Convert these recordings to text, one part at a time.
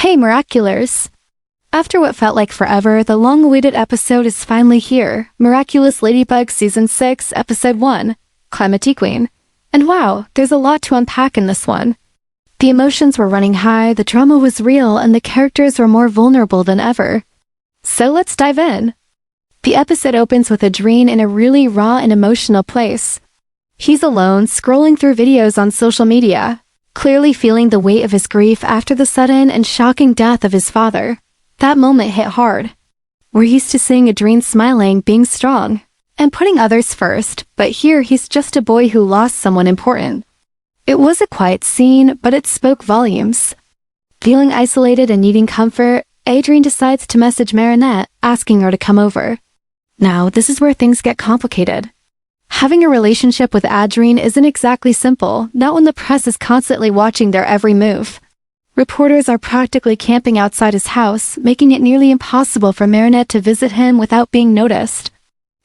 Hey, Miraculous! After what felt like forever, the long-awaited episode is finally here. Miraculous Ladybug Season 6, Episode 1, CLIMATIQUEEN. And wow, there's a lot to unpack in this one. The emotions were running high, the drama was real, and the characters were more vulnerable than ever. So let's dive in. The episode opens with Adrien in a really raw and emotional place. He's alone, scrolling through videos on social media, clearly feeling the weight of his grief after the sudden and shocking death of his father. That moment hit hard. We're used to seeing Adrien smiling, being strong, and putting others first, but here he's just a boy who lost someone important. It was a quiet scene, but it spoke volumes. Feeling isolated and needing comfort, Adrien decides to message Marinette, asking her to come over. Now, this is where things get complicated. Having a relationship with Adrien isn't exactly simple, not when the press is constantly watching their every move. Reporters are practically camping outside his house, making it nearly impossible for Marinette to visit him without being noticed.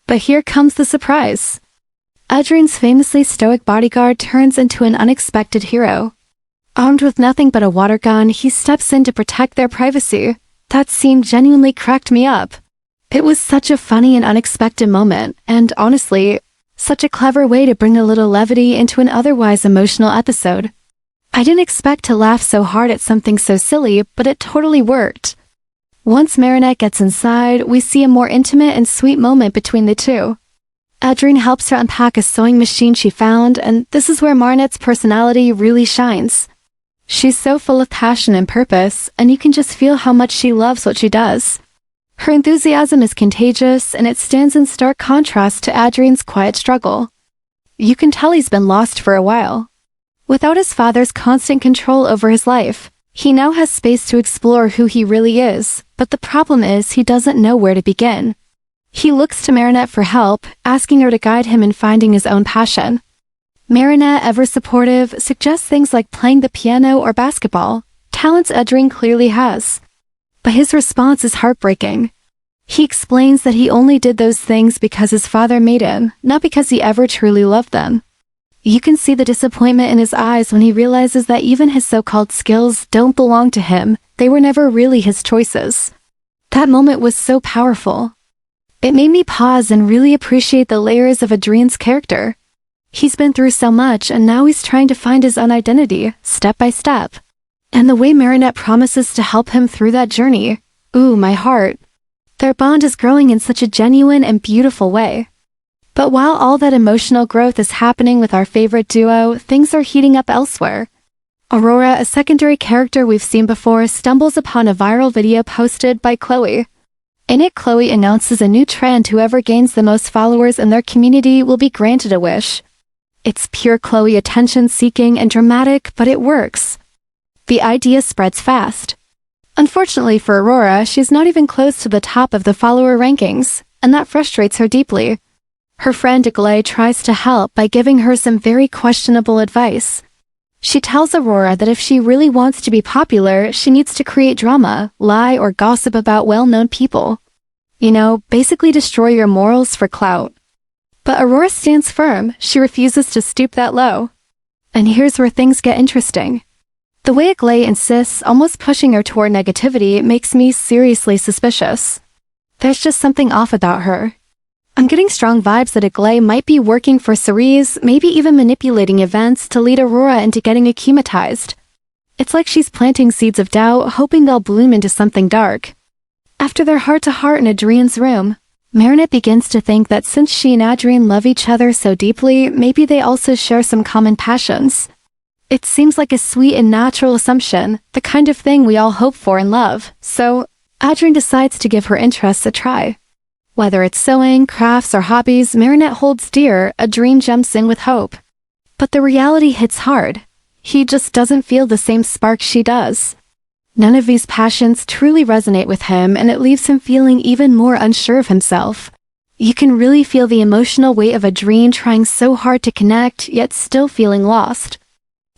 But here comes the surprise. Adrien's famously stoic bodyguard turns into an unexpected hero. Armed with nothing but a water gun, he steps in to protect their privacy. That scene genuinely cracked me up. It was such a funny and unexpected moment, and honestly, such a clever way to bring a little levity into an otherwise emotional episode. I didn't expect to laugh so hard at something so silly, but it totally worked. Once Marinette gets inside, we see a more intimate and sweet moment between the two. Adrien helps her unpack a sewing machine she found, and this is where Marinette's personality really shines. She's so full of passion and purpose, and you can just feel how much she loves what she does. Her enthusiasm is contagious, and it stands in stark contrast to Adrien's quiet struggle. You can tell he's been lost for a while. Without his father's constant control over his life, he now has space to explore who he really is, but the problem is he doesn't know where to begin. He looks to Marinette for help, asking her to guide him in finding his own passion. Marinette, ever supportive, suggests things like playing the piano or basketball, talents Adrien clearly has. But his response is heartbreaking. He explains that he only did those things because his father made him, not because he ever truly loved them. You can see the disappointment in his eyes when he realizes that even his so-called skills don't belong to him. They were never really his choices. That moment was so powerful. It made me pause and really appreciate the layers of Adrien's character. He's been through so much, and now he's trying to find his own identity, step by step. And the way Marinette promises to help him through that journey, ooh, my heart. Their bond is growing in such a genuine and beautiful way. But while all that emotional growth is happening with our favorite duo, things are heating up elsewhere. Aurora, a secondary character we've seen before, stumbles upon a viral video posted by Chloe. In it, Chloe announces a new trend: whoever gains the most followers in their community will be granted a wish. It's pure Chloe attention-seeking and dramatic, but it works. The idea spreads fast. Unfortunately for Aurora, she's not even close to the top of the follower rankings, and that frustrates her deeply. Her friend Adrien tries to help by giving her some very questionable advice. She tells Aurora that if she really wants to be popular, she needs to create drama, lie, or gossip about well-known people. You know, basically destroy your morals for clout. But Aurora stands firm. She refuses to stoop that low. And here's where things get interesting. The way Adrien insists, almost pushing her toward negativity, makes me seriously suspicious. There's just something off about her. I'm getting strong vibes that Adrien might be working for Cerise, maybe even manipulating events to lead Aurora into getting acclimatized. It's like she's planting seeds of doubt, hoping they'll bloom into something dark. After their heart-to-heart in Adrien's room, Marinette begins to think that since she and Adrien love each other so deeply, maybe they also share some common passions. It seems like a sweet and natural assumption, the kind of thing we all hope for in love, so Adrien decides to give her interests a try. Whether it's sewing, crafts, or hobbies Marinette holds dear, Adrien jumps in with hope. But the reality hits hard. He just doesn't feel the same spark she does. None of these passions truly resonate with him, and it leaves him feeling even more unsure of himself. You can really feel the emotional weight of Adrien trying so hard to connect, yet still feeling lost.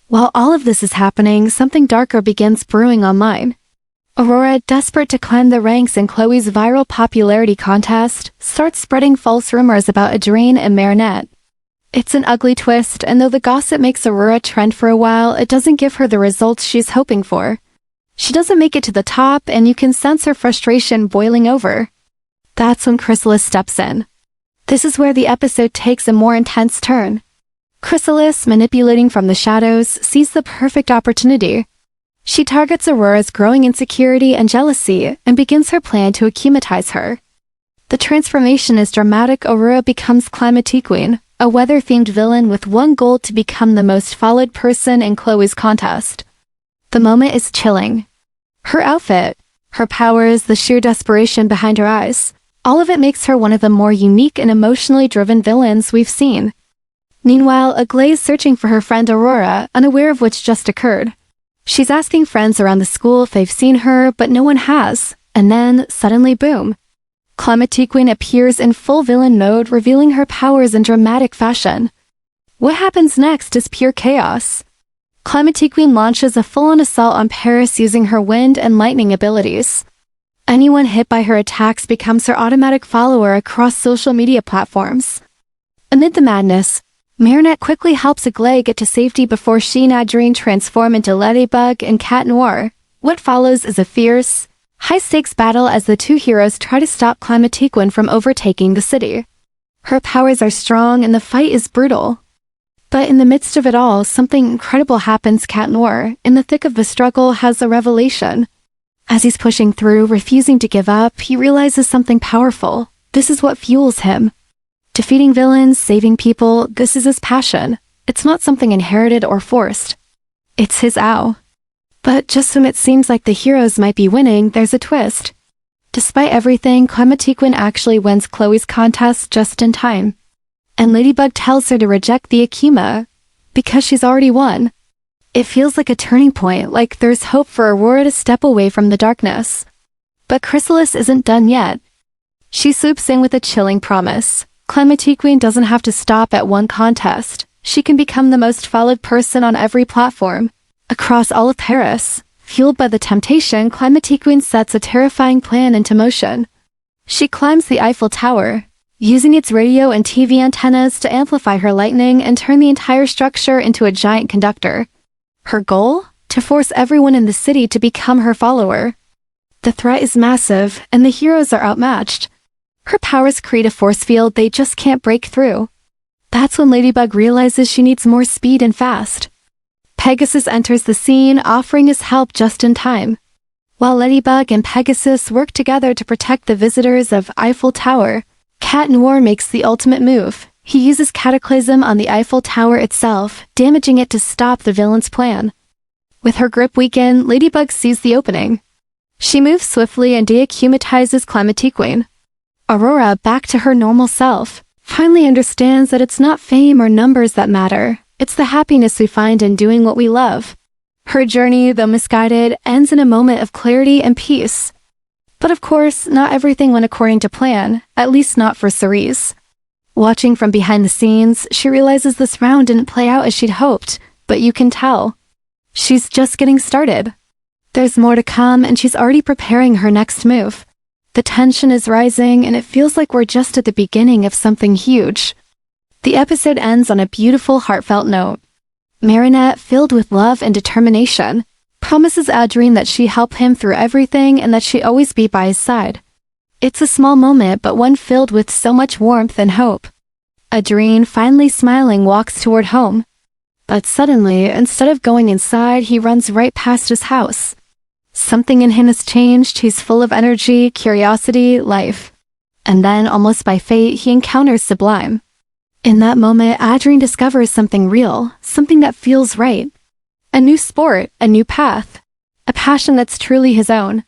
While all of this is happening, something darker begins brewing online. Aurora, desperate to climb the ranks in Chloe's viral popularity contest, starts spreading false rumors about Adrien and Marinette. It's an ugly twist, and though the gossip makes Aurora trend for a while, it doesn't give her the results she's hoping for. She doesn't make it to the top, and you can sense her frustration boiling over. That's when Chrysalis steps in. This is where the episode takes a more intense turn. Chrysalis, manipulating from the shadows, sees the perfect opportunity. She targets Aurora's growing insecurity and jealousy and begins her plan to accumatize her. The transformation is dramatic. Aurora becomes CLIMATIQUEEN, a weather-themed villain with one goal: to become the most followed person in Chloe's contest. The moment is chilling. Her outfit, her powers, the sheer desperation behind her eyes, all of it makes her one of the more unique and emotionally driven villains we've seen. Meanwhile, Aglaé is searching for her friend Aurora, unaware of what's just occurred. She's asking friends around the school if they've seen her, but no one has. And then, suddenly, boom. CLIMATIQUEEN appears in full villain mode, revealing her powers in dramatic fashion. What happens next is pure chaos. CLIMATIQUEEN launches a full-on assault on Paris using her wind and lightning abilities. Anyone hit by her attacks becomes her automatic follower across social media platforms. Amid the madness, Marinette quickly helps Aglaé get to safety before she and Adrien transform into Ladybug and Catnoir. What follows is a fierce, high-stakes battle as the two heroes try to stop CLIMATIQUEEN from overtaking the city. Her powers are strong and the fight is brutal. But in the midst of it all, something incredible happens. Catnoir, in the thick of the struggle, has a revelation. As he's pushing through, refusing to give up, he realizes something powerful. This is what fuels him. Defeating villains, saving people, this is his passion. It's not something inherited or forced. It's his ow. But just when it seems like the heroes might be winning, there's a twist. Despite everything, CLIMATIQUEEN actually wins Chloe's contest just in time. And Ladybug tells her to reject the Akuma, because she's already won. It feels like a turning point, like there's hope for Aurora to step away from the darkness. But Chrysalis isn't done yet. She swoops in with a chilling promise. CLIMATIQUEEN doesn't have to stop at one contest. She can become the most followed person on every platform, across all of Paris. Fueled by the temptation, CLIMATIQUEEN sets a terrifying plan into motion. She climbs the Eiffel Tower, using its radio and TV antennas to amplify her lightning and turn the entire structure into a giant conductor. Her goal? To force everyone in the city to become her follower. The threat is massive, and the heroes are outmatched. Her powers create a force field they just can't break through. That's when Ladybug realizes she needs more speed and fast. Pegasus enters the scene, offering his help just in time. While Ladybug and Pegasus work together to protect the visitors of Eiffel Tower, Catnoir makes the ultimate move. He uses Cataclysm on the Eiffel Tower itself, damaging it to stop the villain's plan. With her grip weakened, Ladybug sees the opening. She moves swiftly and deacumatizes CLIMATIQUEEN. Aurora, back to her normal self, finally understands that it's not fame or numbers that matter. It's the happiness we find in doing what we love. Her journey, though misguided, ends in a moment of clarity and peace. But of course, not everything went according to plan, at least not for Cerise. Watching from behind the scenes, she realizes this round didn't play out as she'd hoped, but you can tell. She's just getting started. There's more to come, and she's already preparing her next move. The tension is rising, and it feels like we're just at the beginning of something huge. The episode ends on a beautiful, heartfelt note. Marinette, filled with love and determination, promises Adrien that she'll help him through everything and that she'll always be by his side. It's a small moment, but one filled with so much warmth and hope. Adrien, finally smiling, walks toward home. But suddenly, instead of going inside, he runs right past his house. Something in him has changed. He's full of energy, curiosity, life. And then, almost by fate, he encounters Sublime. In that moment, Adrien discovers something real, something that feels right. A new sport, a new path, a passion that's truly his own.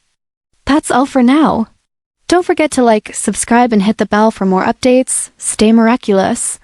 That's all for now. Don't forget to like, subscribe, and hit the bell for more updates. Stay miraculous.